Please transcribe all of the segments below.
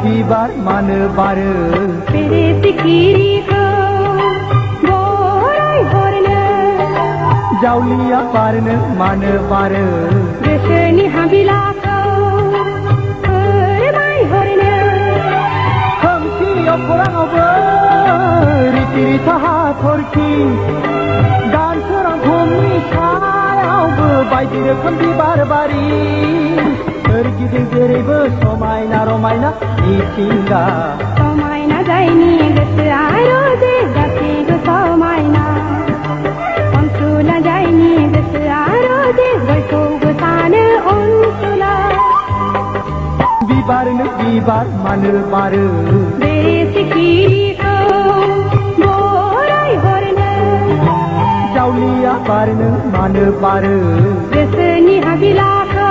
बिबार मानो बारो बेरे सिखिरिखौ गराय हरनो जावलिया बारनो मानो बारो गोसोनि हाबिलाखौ फोरमायहरनो खोमसियाव खौराङावबो रिथि रिथा हाथरखि दान सोरां भुमनि सायावबो बायदि रोखोम बिबार बारि सोरगिदिं जेरैबो समायना रमायना मिथिंगा समायना जायनि गोसोआ रोजे गासैबो समायना अनसुला जायनि गोसोआ रोजे बयखौबो सानो अनसुला बिबारनो बिबार मानो बारो बेरे सिखिरिखौ गराय हरनो जावलिया बारनो मानो बारो गोसोनि हाबिलाखौ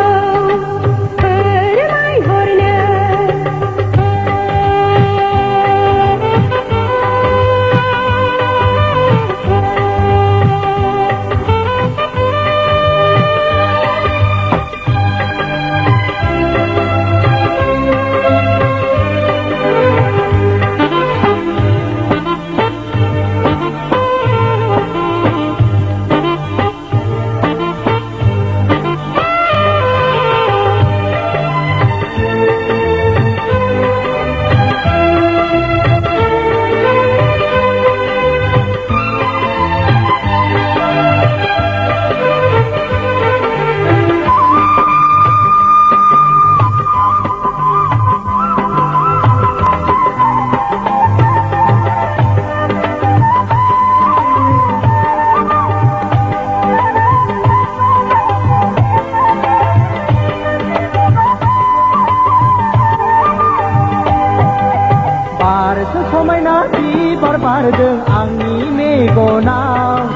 समायना बिबार बारदों आंनि मेगनाव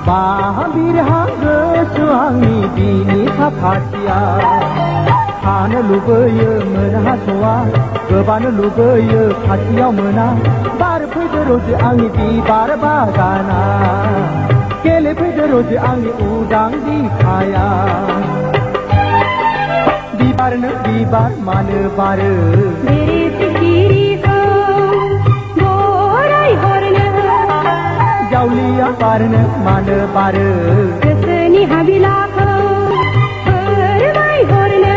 बाहा बिरहा गोसो आंनि बिनि साखाथियाव थानो लुबैयो मोनहास'आ गोबानो लुबैयो खाथियाव मोना बारफैदो रजे आंनि बिबार बागाना गेलेफैदो रजे आंनि उदां बिखाया बिबारनो बिबार मानो बारो बेरे सिखिरिखौ जावलिया बारनो मानो बारो गोसोनि हाबिलाखौ फोरमायहरनो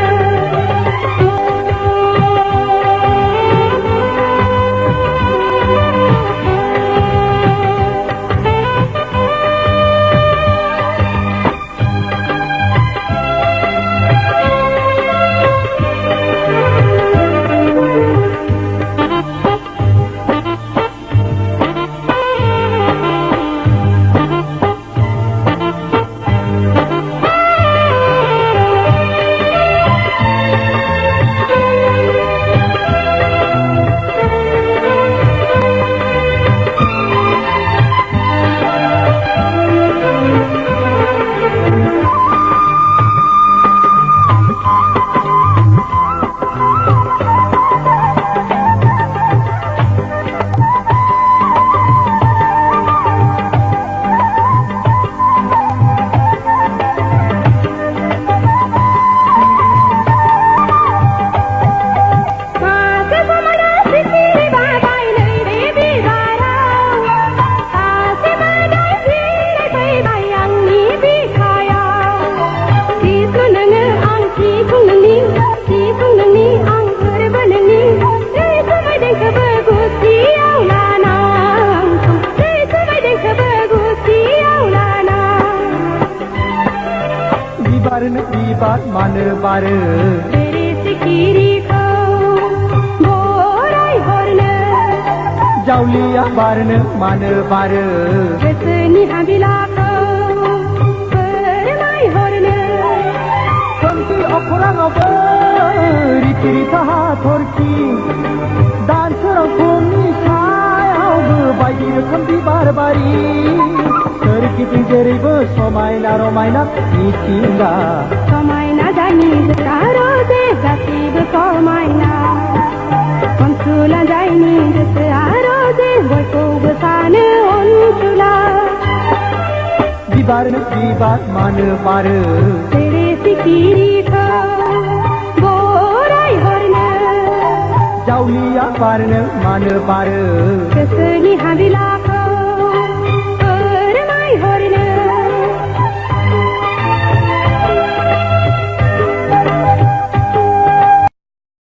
बारनो बिबार मानो बारो बेरे सिखिरिखौ बराय हरनो जावलिया बारनो मानो बारो गोसोनि हाबिलाखौ फोरमायहरनो खोमसि अखराङावबो रिथि रिथा हाथरखि दानसोरां फुंनि सायावबो बायदि रोखोम बिबार बारि सोरगिदिं जेरैबो समायना रमायना मिथिंगा समायना जायनि गोसोआ जे गासैबो समायना अनसुला जायनि गोसोआ जे बयखौबो सानो अनसुला बिबारनो बिबार मानो बारो बेरे सिखिरिखौ बराय हरनो जावलिया बारनो मानो बारो गोसोनि हाबिला